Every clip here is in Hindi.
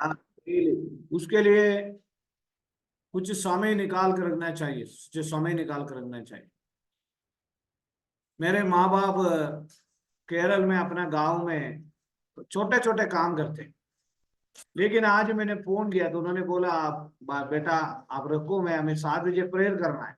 हाँ, उसके लिए कुछ समय निकाल कर रखना चाहिए, कुछ समय निकाल कर रखना चाहिए। मेरे माँ बाप केरल में अपना गांव में छोटे छोटे काम करते हैं, लेकिन आज मैंने फोन किया तो उन्होंने बोला आप बेटा आप रखो, मैं हमें 7 बजे प्रेयर करना है।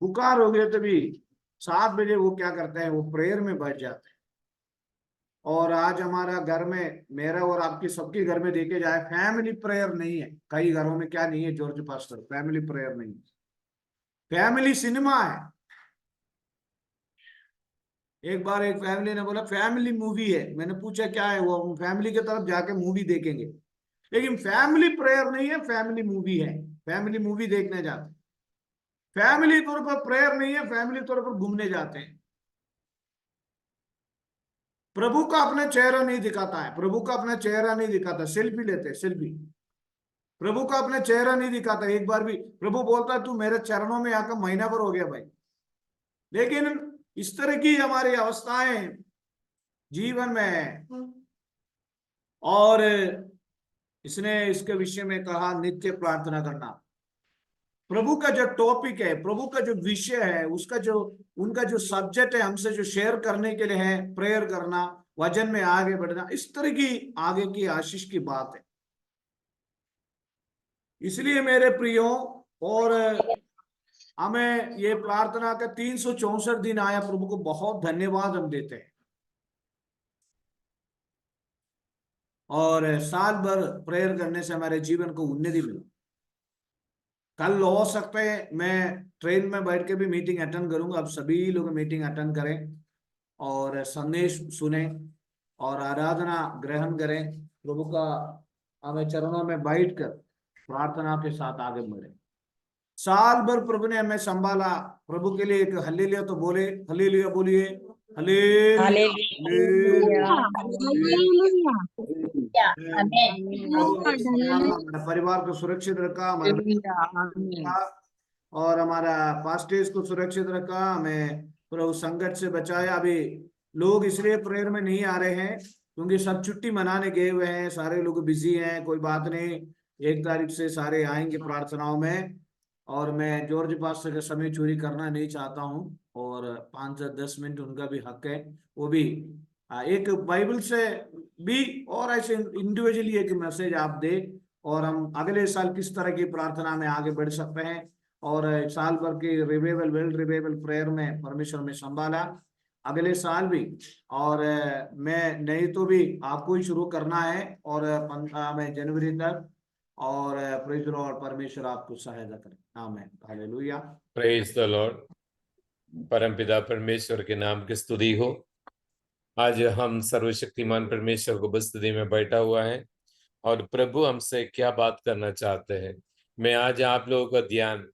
पुकार हो गए तभी 7 बजे वो क्या करते हैं, वो प्रेयर में बैठ जाते हैं। और आज हमारा घर में, मेरा और आपके सबके घर में देखे जाए, फैमिली प्रेयर नहीं है। कई घरों में क्या नहीं है जॉर्ज पास्टर, फैमिली प्रेयर नहीं है, फैमिली सिनेमा है। एक बार एक फैमिली ने बोला फैमिली मूवी है, मैंने पूछा क्या है, वो फैमिली की तरफ जाके मूवी देखेंगे। लेकिन फैमिली प्रेयर नहीं है, फैमिली मूवी है। फैमिली मूवी देखने जाते, फैमिली तौर पर प्रेयर नहीं है, फैमिली तौर पर घूमने जाते हैं। प्रभु का अपना चेहरा नहीं दिखाता है, प्रभु का अपना चेहरा नहीं दिखाता, सेल्फी लेते सेल्फी। प्रभु का अपना चेहरा नहीं दिखाता एक बार भी। प्रभु बोलता है तू मेरे चरणों में आकर महीना भर हो गया भाई। लेकिन इस तरह की हमारी अवस्थाएं जीवन में है। और इसने इसके विषय में कहा नित्य प्रार्थना करना। प्रभु का जो टॉपिक है, प्रभु का जो विषय है, उसका जो उनका जो सब्जेक्ट है हमसे जो शेयर करने के लिए है, प्रेयर करना, वचन में आगे बढ़ना, इस तरह की आगे की आशीष की बात है। इसलिए मेरे प्रियो, और हमें ये प्रार्थना का 364 दिन आया, प्रभु को बहुत धन्यवाद हम देते हैं। और साल भर प्रेयर करने से हमारे जीवन को उन्नति मिला। कल हो सकते है मैं ट्रेन में बैठ के भी मीटिंग अटेंड करूंगा। अब सभी लोग मीटिंग अटेंड करें और संदेश सुने और आराधना ग्रहण करें। प्रभु का हमें चरणों में बैठकर प्रार्थना के साथ आगे बढ़े। साल भर प्रभु ने हमें संभाला। प्रभु के लिए एक हल्लेलुया तो बोले, हल्लेलुया बोलिए, हल्लेलुया, हालेलुया, हल्लेलुया। आमेन, प्रभु हमें संभाला, हमारे परिवार को सुरक्षित रखा, हमारे आमेन, रखा, और हमारा पास्टेज को सुरक्षित रखा, हमें प्रभु संकट से बचाया। अभी लोग इसलिए प्रेयर में नहीं आ रहे हैं क्योंकि सब छुट्टी मनाने गए हुए हैं, सारे लोग बिजी हैं। कोई बात नहीं, 1 तारीख से सारे आएंगे प्रार्थनाओं में। और मैं जॉर्ज पास्टर का समय चोरी करना नहीं चाहता हूँ, और 5 से 10 मिनट उनका भी हक है। वो भी एक बाइबल से भी, और ऐसे इंडिविजुअली एक मैसेज आप दे, और हम अगले साल किस तरह की प्रार्थना में आगे बढ़ सकते हैं। और साल भर के रिवाइवल, वर्ल्ड रिवाइवल प्रेयर में परमेश्वर में संभाला अगले साल भी। और मैं नहीं तो भी आपको ही शुरू करना है, और 15 में जनवरी तक। और प्रेज लॉर्ड, परमेश्वर आपको सहायता करे। आमीन, हालेलुया। Praise the Lord. परमपिता परमेश्वर के नाम की स्तुति हो। आज हम सर्वशक्तिमान परमेश्वर को बस्तुति में बैठा हुआ है और प्रभु हमसे क्या बात करना चाहते हैं। मैं आज आप लोगों का ध्यान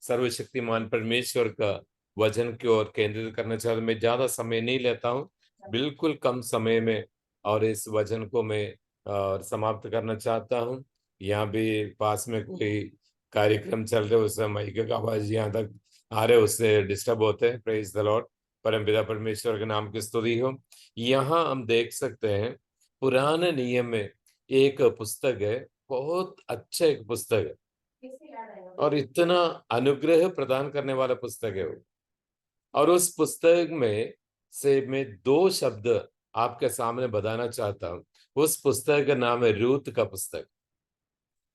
सर्वशक्तिमान परमेश्वर का वचन की ओर केंद्रित करना चाहता हूँ। मैं ज्यादा समय नहीं लेता हूँ, बिल्कुल कम समय में, और इस वचन को मैं समाप्त करना चाहता हूँ। यहाँ भी पास में कोई कार्यक्रम चल रहे, उससे माइक का आवाज यहाँ तक आ रहे, उससे डिस्टर्ब होते हैं। Praise the Lord. परमपिता परमेश्वर के नाम की स्तुति हो। यहाँ हम देख सकते हैं पुराने नियम में एक पुस्तक है, बहुत अच्छा एक पुस्तक है और इतना अनुग्रह प्रदान करने वाला पुस्तक है वो। और उस पुस्तक में से मैं 2 शब्द आपके सामने बताना चाहता हूँ। उस पुस्तक का नाम है रूत का पुस्तक।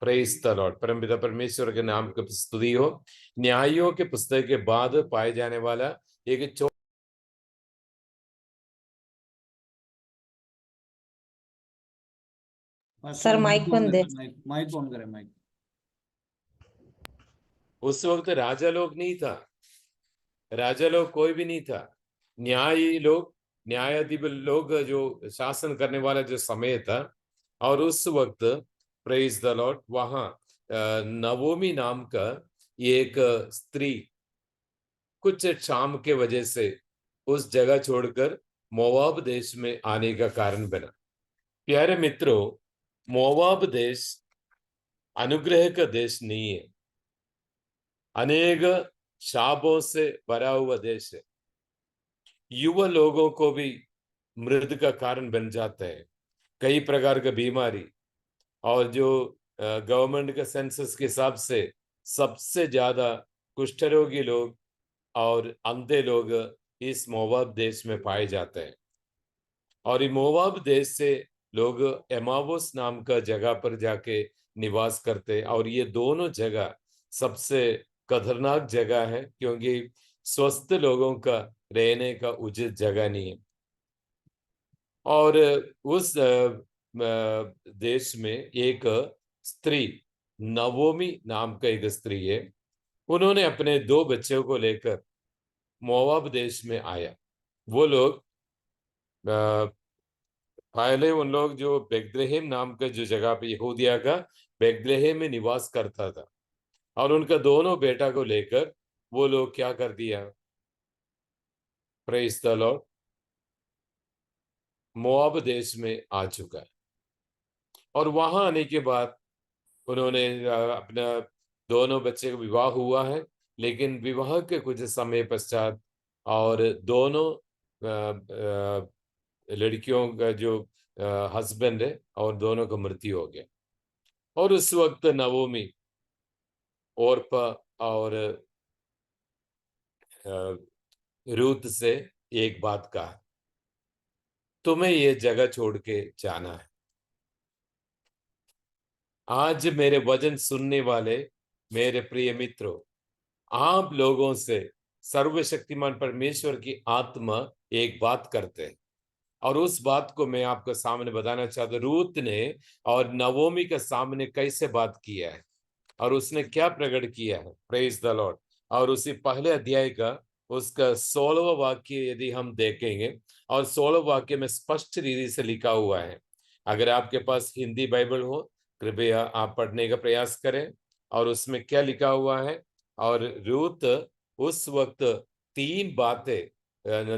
Praise the Lord. परमपिता परमेश्वर के नाम की स्तुति हो। न्यायों के पुस्तक के बाद पाए जाने वाला एक सर माइक बंद है। माइक ऑन करें, माइक। उस वक्त राजा लोग नहीं था, राजा लोग कोई भी नहीं था। न्यायी लोग, न्यायाधीश लोग जो शासन करने वाला जो समय था। और उस वक्त प्रेज द लॉर्ड वहां नवोमी नाम का एक स्त्री कुछ शाम के वजह से उस जगह छोड़कर मोवाब देश में आने का कारण बना। प्यारे मित्रों, मोवाब देश अनुग्रह का देश नहीं है, अनेक शापों से भरा हुआ देश है। युवा लोगों को भी मृत्यु का कारण बन जाता है, कई प्रकार की बीमारी। और जो गवर्नमेंट के सेंसस के हिसाब से सबसे ज्यादा कुष्ठ रोगी लोग और अंधे लोग इस मोवाब देश में पाए जाते हैं। और ये मोवाब देश से लोग एमावोस नाम का जगह पर जाके निवास करते, और ये दोनों जगह सबसे खतरनाक जगह है, क्योंकि स्वस्थ लोगों का रहने का उचित जगह नहीं है। और उस देश में एक स्त्री, नवोमी नाम का एक स्त्री है, उन्होंने अपने 2 बच्चों को लेकर मोवाब देश में आया। वो लोग पहले उन लोग जो बेथलेहेम नाम का जो जगह पे यहूदिया का बेथलेहेम में निवास करता था, और उनका दोनों बेटा को लेकर वो लोग क्या कर दिया, प्रेज द लॉर्ड, मोआब देश में आ चुका है। और वहां आने के बाद उन्होंने अपना दोनों बच्चे का विवाह हुआ है, लेकिन विवाह के कुछ समय पश्चात और दोनों लड़कियों का जो हस्बैंड है और दोनों का मृत्यु हो गया। और उस वक्त नवोमी ओरपा और रूत से एक बात कहा, तुम्हें ये जगह छोड़ के जाना है। आज मेरे वचन सुनने वाले मेरे प्रिय मित्रों, आप लोगों से सर्वशक्तिमान परमेश्वर की आत्मा एक बात करते हैं, और उस बात को मैं आपके सामने बताना चाहता हूं। रूत ने और नवोमी के सामने कैसे बात किया है और उसने क्या प्रकट किया है, प्रेज द लॉर्ड। और उसी पहले अध्याय का उसका 16वां वाक्य यदि हम देखेंगे, और 16वां वाक्य में स्पष्ट रीति से लिखा हुआ है। अगर आपके पास हिंदी बाइबल हो, कृपया आप पढ़ने का प्रयास करें। और उसमें क्या लिखा हुआ है, और रूत उस वक्त 3 बातें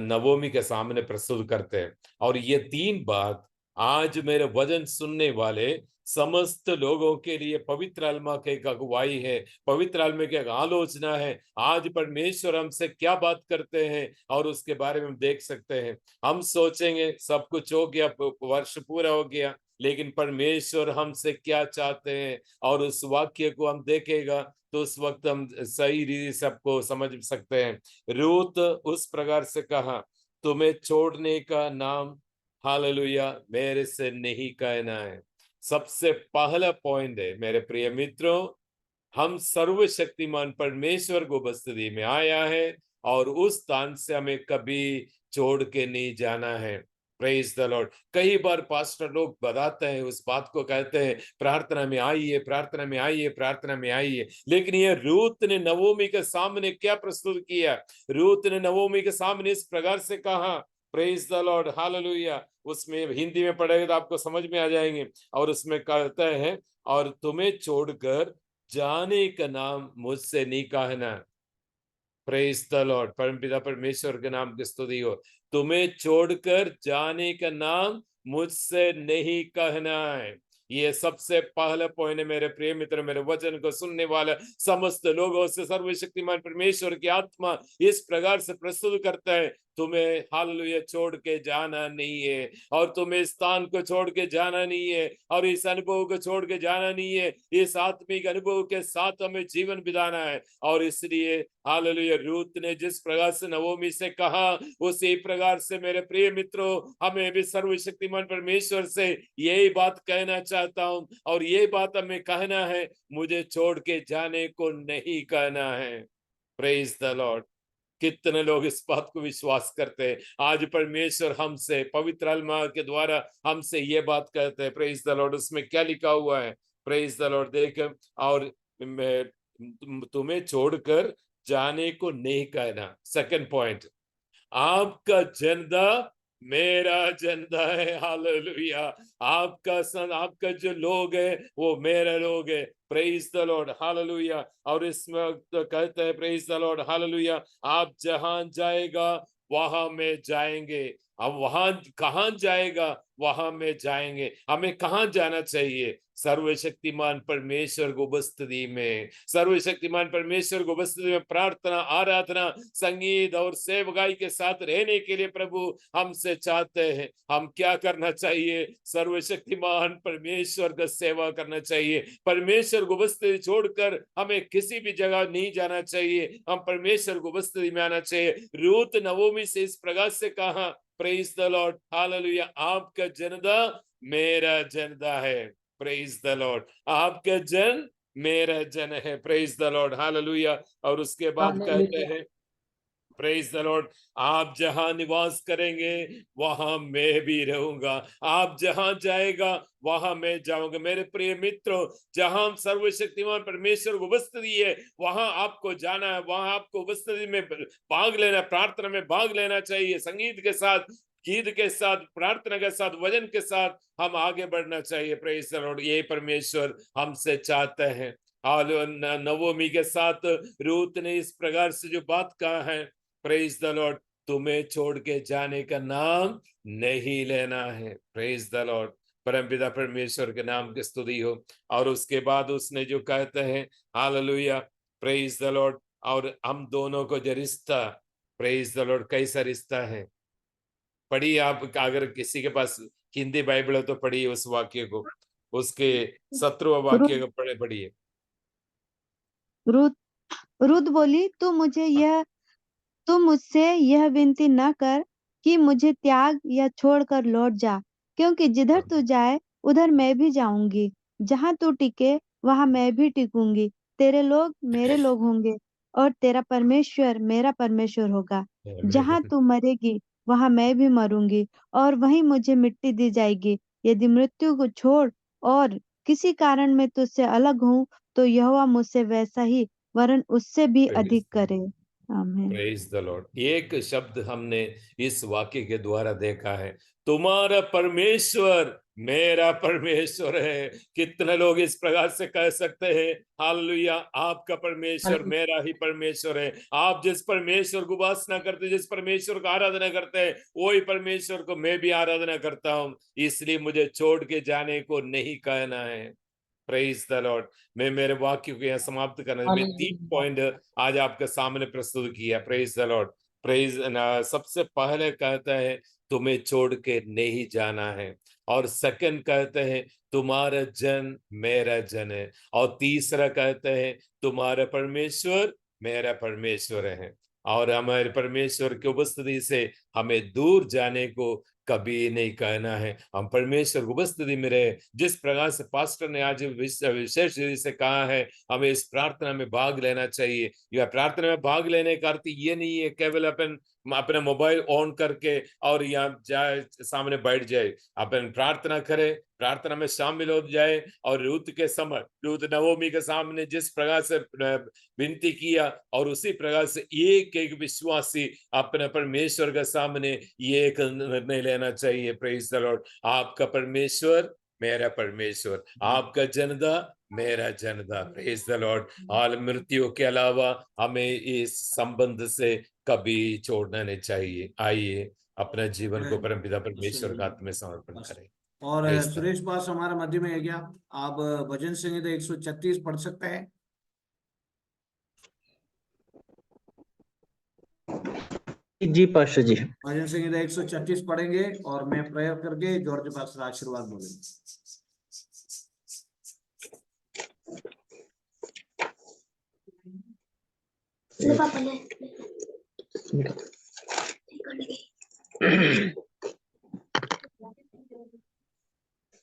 नवोमी के सामने प्रस्तुत करते हैं, और ये 3 बात आज मेरे वचन सुनने वाले समस्त लोगों के लिए पवित्र आत्मा की एक अगुवाई है, पवित्र आत्मा की एक आलोचना है। आज परमेश्वर हमसे क्या बात करते हैं और उसके बारे में हम देख सकते हैं। हम सोचेंगे सब कुछ हो गया, वर्ष पूरा हो गया, लेकिन परमेश्वर हमसे क्या चाहते हैं, और उस वाक्य को हम देखेगा तो उस वक्त हम सही रीति सबको समझ सकते हैं। रूत उस प्रकार से कहा, तुम्हें छोड़ने का नाम हालेलुया मेरे से नहीं कहना है। सबसे पहला पॉइंट है मेरे प्रिय मित्रों, हम सर्वशक्तिमान परमेश्वर को बस्तदी में आया है, और उस स्थान से हमें कभी छोड़ के नहीं जाना है। Praise the Lord. कई बार पास्टर लोग बताते हैं, उस बात को कहते हैं, प्रार्थना में आइए, प्रार्थना में आइए, प्रार्थना में आइए। लेकिन ये रूत ने नवोमी के सामने क्या प्रस्तुत किया? रूत ने नवोमी के सामने इस प्रकार से कहा, प्रेज द लॉर्ड, हालेलुया। उसमें हिंदी में पढ़ेगा तो आपको समझ में आ जाएंगे। और उसमें कहता है, और तुम्हें छोड़कर जाने का नाम मुझसे नहीं कहना। Praise the Lord. परमपिता परमेश्वर के नाम की स्तुति हो। तुम्हें छोड़कर जाने का नाम मुझसे नहीं कहना है। ये सबसे पहला पॉइंट है मेरे प्रिय मित्र, मेरे वचन को सुनने वाले समस्त लोगों से सर्वशक्तिमान परमेश्वर की आत्मा इस प्रकार से प्रस्तुत करता है, तुम्हें हालेलुया छोड़ के जाना नहीं है, और तुम्हें स्थान को छोड़ के जाना नहीं है, और इस अनुभव को छोड़ के जाना नहीं है। इस आत्मिक अनुभव के साथ हमें जीवन बिताना है। और इसलिए हालेलुया रूत ने जिस प्रकार से नवोमी से कहा, उसी प्रकार से मेरे प्रिय मित्रों हमें भी सर्वशक्तिमान परमेश्वर से यही बात कहना चाहता हूं, और ये बात हमें कहना है, मुझे छोड़ के जाने को नहीं कहना है। Praise the Lord. कितने लोग इस बात को विश्वास करते हैं? आज परमेश्वर हमसे पवित्र आत्मा के द्वारा हमसे ये बात कहते हैं। Praise the Lord. उसमें क्या लिखा हुआ है? Praise the Lord. देख, और तुम्हें छोड़कर जाने को नहीं कहना। सेकंड पॉइंट, आपका जनदा मेरा जनदा है। हालेलुया। आपका सन, आपका जो लोग है वो मेरा लोग है। Praise the Lord, hallelujah. और इसमें तो कहते हैं, प्रेज द लॉर्ड, हालेलुया, आप जहां जाएगा वहां में जाएंगे। अब वहां कहाँ जाएगा, वहां में जाएंगे। हमें कहाँ जाना चाहिए? सर्वशक्तिमान परमेश्वर को उपस्थिति में, सर्वशक्तिमान परमेश्वर को उपस्थिति में प्रार्थना, आराधना, संगीत और सेवकाई के साथ रहने के लिए प्रभु हमसे चाहते हैं। हम क्या करना चाहिए? सर्वशक्तिमान परमेश्वर का सेवा करना चाहिए। परमेश्वर को उपस्थिति छोड़कर हमें किसी भी जगह नहीं जाना चाहिए। हम परमेश्वर को उपस्थिति में आना चाहिए। रूत नवोमी से इस प्रकार से कहा, प्रेज द लॉर्ड, हालेलुया, आपका जनदा मेरा जनदा है। प्रेज द लॉर्ड, आपका जन मेरा जन है। Praise the Lord, hallelujah. और उसके बाद कहते हैं, प्रेज द लॉर्ड, आप जहां निवास करेंगे वहां मैं भी रहूंगा, आप जहां जाएगा वहां मैं जाऊंगा। मेरे प्रिय मित्रों, जहां सर्वशक्तिमान परमेश्वर को उपस्थिति है वहां आपको जाना है, वहां आपको उपस्थिति में भाग लेना, प्रार्थना में भाग लेना चाहिए। संगीत के साथ, गीत के साथ, प्रार्थना के साथ, वचन के साथ हम आगे बढ़ना चाहिए। प्रेज द लॉर्ड, ये परमेश्वर हमसे चाहते हैं। नवोमी के साथ रूत ने इस प्रकार से जो बात कहा है, प्रेज द लॉर्ड, तुम्हें छोड़ के जाने का नाम नहीं लेना है। प्रेज द लॉर्ड, परमपिता परमेश्वर के नाम की स्तुति हो। और उसके बाद उसने जो कहते हैं, हालेलुया, प्रेज द लॉर्ड, और हम दोनों को जो रिश्ता, प्रेज द लॉर्ड, कैसा रिश्ता है? पढ़िए आप, अगर किसी के पास हिंदी बाइबल है तो पढ़िए उस वाक्य को, उसके 17वां वाक्य को पढ़िए। रुत रुत बोली, तू मुझसे यह विनती न कर कि मुझे त्याग या छोड़कर लौट जा, क्योंकि जिधर तू जाए उधर मैं भी जाऊंगी, जहां तू टिके वहां मैं भी टिकूंगी। तेरे लोग मेरे लोग होंगे और तेरा परमेश्वर मेरा परमेश्वर होगा। जहां तू मरेगी वहां मैं भी मरूंगी और वहीं मुझे मिट्टी दी जाएगी। यदि मृत्यु को छोड़ और किसी कारण मैं तुझसे अलग हूँ तो यहोवा मुझसे वैसा ही वरन उससे भी अधिक करे। आमीन। Praise the Lord. एक शब्द हमने इस वाक्य के द्वारा देखा है, तुम्हारा परमेश्वर मेरा परमेश्वर है। कितने लोग इस प्रकार से कह सकते हैं, हालेलुया, आपका परमेश्वर मेरा ही परमेश्वर है। आप जिस परमेश्वर को उपासना करते, जिस परमेश्वर को आराधना करते हैं, वही परमेश्वर को मैं भी आराधना करता हूं, इसलिए मुझे छोड़ के जाने को नहीं कहना है। Praise the Lord. मैं मेरे वाक्य को यहाँ समाप्त करना, मैं 3 पॉइंट आज आपके सामने प्रस्तुत किया। Praise the Lord. प्रेज, सबसे पहले कहता है तुम्हें छोड़ के नहीं जाना है, और सेकंड कहते हैं तुम्हारा जन मेरा जन है, और तीसरा कहते हैं तुम्हारा परमेश्वर मेरा परमेश्वर है। और हमारे परमेश्वर की उपस्थिति से हमें दूर जाने को कभी नहीं कहना है। हम परमेश्वर की उपस्थिति में रहे। जिस प्रकार से पास्टर ने आज विशेष रीति से कहा है, हमें इस प्रार्थना में भाग लेना चाहिए। यह प्रार्थना में भाग लेने का अर्थ ये नहीं है केवल अपन अपना मोबाइल ऑन करके और यहाँ जाए सामने बैठ जाए। अपन प्रार्थना करे, प्रार्थना में शामिल हो जाए। और रूत के समय, रूत नवोमी के सामने जिस प्रकार से विनती किया, और उसी प्रकार से एक एक विश्वासी अपने परमेश्वर के सामने ये एक निर्णय लेना चाहिए। प्रेज द लॉर्ड, आपका परमेश्वर मेरा परमेश्वर, आपका जनदा मेरा जनदा। Praise the Lord. और मृत्यु के अलावा हमें इस संबंध से कभी छोड़ना नहीं चाहिए। आइए अपना जीवन को परमपिता परमेश्वर का हाथ में समर्पण करें। और सुरेश पास हमारा मध्य में है क्या? आप भजन संहिता 136 पढ़ सकते हैं? जी पास्टर जी। भजन संहिता 136 पढ़ेंगे और मैं प्रेयर करके जॉर्ज पास्टर आशीर्वाद बोलेंगे।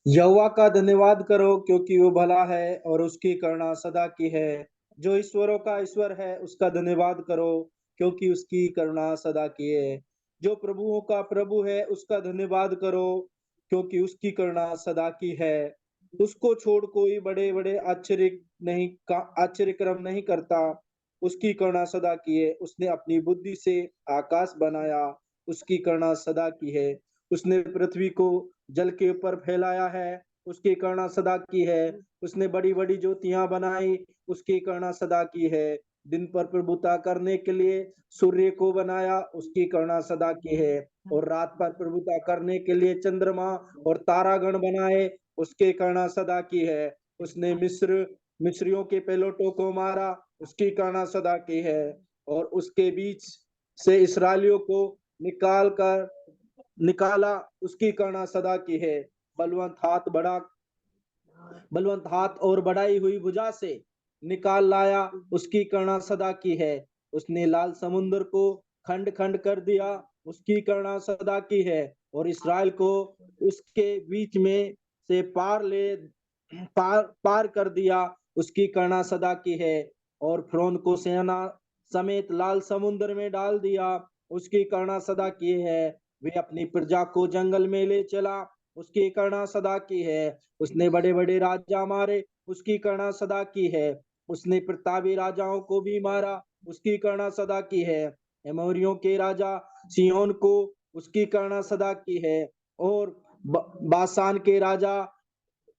यहोवा का धन्यवाद करो क्योंकि वो भला है और उसकी करुणा सदा की है। जो ईश्वरों का ईश्वर है उसका धन्यवाद करो क्योंकि उसकी करुणा सदा की है। जो प्रभुओं का प्रभु है उसका धन्यवाद करो क्योंकि उसकी करुणा सदा की है। उसको छोड़ कोई बड़े बड़े आश्चर्यक्रम नहीं करता। उसकी करुणा सदा की है। उसने अपनी बुद्धि से आकाश बनाया, उसकी करुणा सदा की है। उसने पृथ्वी को जल के ऊपर फैलाया है, उसकी करुणा सदा की है। उसने बड़ी बड़ी ज्योतियां बनाई, उसकी करुणा सदा की है। दिन पर प्रभुता करने के लिए सूर्य को बनाया, उसकी करुणा सदा की है। और रात पर प्रभुता करने के लिए चंद्रमा और तारागण बनाए, उसकी करुणा सदा की है। उसने मिस्रियों के पेलोटों को मारा, उसकी करुणा सदा की है। और उसके बीच से इस्राएलियों को निकाला, उसकी करुणा सदा की है। बलवंत हाथ और बढ़ाई हुई भुजा से निकाल लाया, उसकी करुणा सदा की है। उसने लाल समुद्र को खंड खंड कर दिया, उसकी करुणा सदा की है। और इस्राएल को उसके बीच में से पार कर दिया, उसकी करुणा सदा की है। और फिरौन को सेना समेत लाल समुद्र में डाल दिया, उसकी करुणा सदा की है। वे अपनी प्रजा को जंगल में ले चला, उसकी करुणा सदा की है। उसने बड़े बड़े राजा मारे, उसकी करुणा सदा की है। उसने प्रतापी राजाओं को भी मारा, उसकी करुणा सदा की है। एमोरियों के राजा सिय्योन को, उसकी करुणा सदा की है। और बाशान के राजा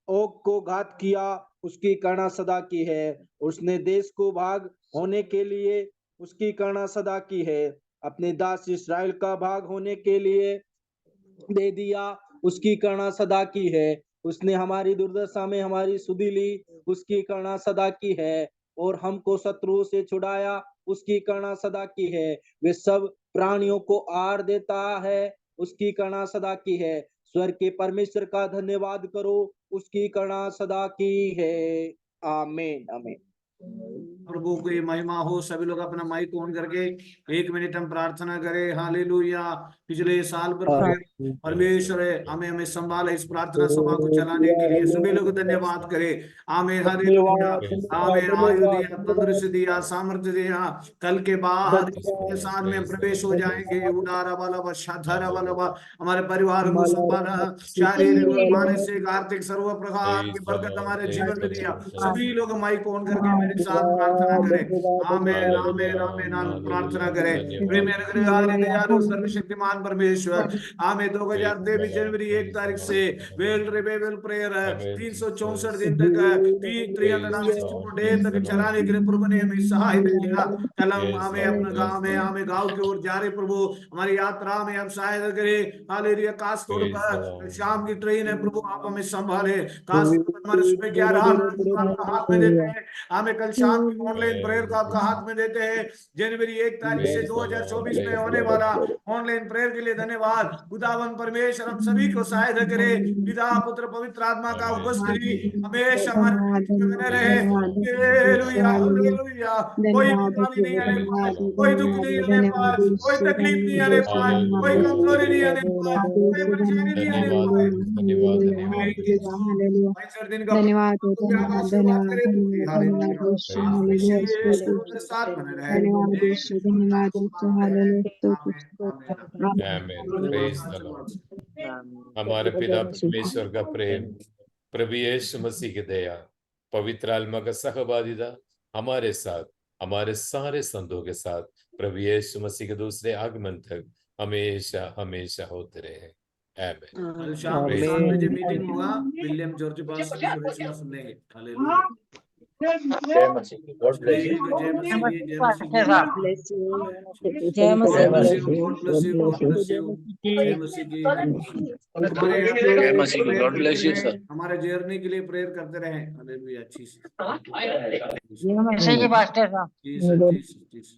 ओग को घात किया, उसकी करुणा सदा की है। उसने देश को भाग होने के लिए, उसकी करुणा सदा की है। अपने दास इस्राएल का भाग होने के लिए दे दिया, उसकी करुणा सदा की है। उसने हमारी दुर्दशा में हमारी सुधि ली, उसकी करुणा सदा की है। और हमको शत्रुओं से छुड़ाया, उसकी करुणा सदा की है। वे सब प्राणियों को आहार देता है, उसकी करुणा सदा की है। स्वर्ग के परमेश्वर का धन्यवाद करो, उसकी करुणा सदा की है। आमीन आमीन। प्रभु की महिमा हो। सभी लोग अपना माइक ऑन करके 1 मिनट हम प्रार्थना करें। हालेलुया। पिछले साल भर परमेश्वर हमें संभाला इस प्रार्थना सभा को चलाने के लिए। सभी लोग धन्यवाद करें। आमीन। हालेलुया। आमीन। आयु दिया, तंदुरुस्ती दिया, सामर्थ्य दिया। कल के बाद इसके साथ में प्रवेश हो जाएंगे। उदारा वाला शाधारा वाला हमारे परिवार को संभाला, शारीरिक और मानसिक आर्थिक सर्व प्रकार की बरकत हमारे जीवन में दिया। सभी लोग माइक ऑन करके मेरे साथ प्रार्थना करें। आमेन आमेन आमेन आमेन। प्रार्थना करें। दयालु सर्वशक्तिमान परमेश्वर, आमेन। 2023 जनवरी 1 तारीख से वेल रिवाइवल प्रेयर 364 दिन तक 364 डे तक चलाने के लिए प्रभु ने हमें सहायता किया। कल हम हमें अपना गांव में हमें गांव की ओर जा रहे प्रभु, हमारी यात्रा में आप सहायता करें। हालेलुया। काश तोड़ पर शाम की ट्रेन है प्रभु, आप हमें संभाले। काश हमारे सुबह 11 आपका हाथ में देते हैं। हमें कल शाम की ऑनलाइन प्रेयर को आपका हाथ में देते हैं। जनवरी 1 तारीख से 2024 में होने वाला ऑनलाइन प्रेयर के लिए धन्यवाद। खुदावन परमेश्वर हम सभी को सहायता करे। पिता पुत्र पवित्र आत्मा का उपस्थिति हमेशा हमारे बीच में बने रहे। Hallelujah hallelujah. कोई बीमारी नहीं आने पाए, कोई दुख नहीं आने पाए, कोई तकलीफ नहीं आने पाए, कोई कमजोरी नहीं आने पाए, कोई परेशानी नहीं आने पाए। दिन का धन्यवाद आशीर्वाद करे। धन्यवाद साथ बने रहे। हमारे पिता परमेश्वर का प्रेम, प्रभु यीशु मसीह की दया, पवित्र आत्मा का सहभागिता हमारे साथ, हमारे सारे संतों के साथ प्रभु यीशु मसीह के दूसरे आगमन तक हमेशा हमेशा होते रहे। कल शाम 7 बजे मीटिंग होगा विलियम जॉर्ज पास से सुनेंगे। हालेलुया। जय मसीह। God bless you. जय मसीह। जय मसीह। जय मसीह। God bless you. God bless you. जय मसीह की। जय मसीह। God bless you sir. हमारे जर्नी के लिए प्रेयर करते रहे। हालेलुया। अच्छी सी। जय मसीह की पास्टर साहब। जी सर।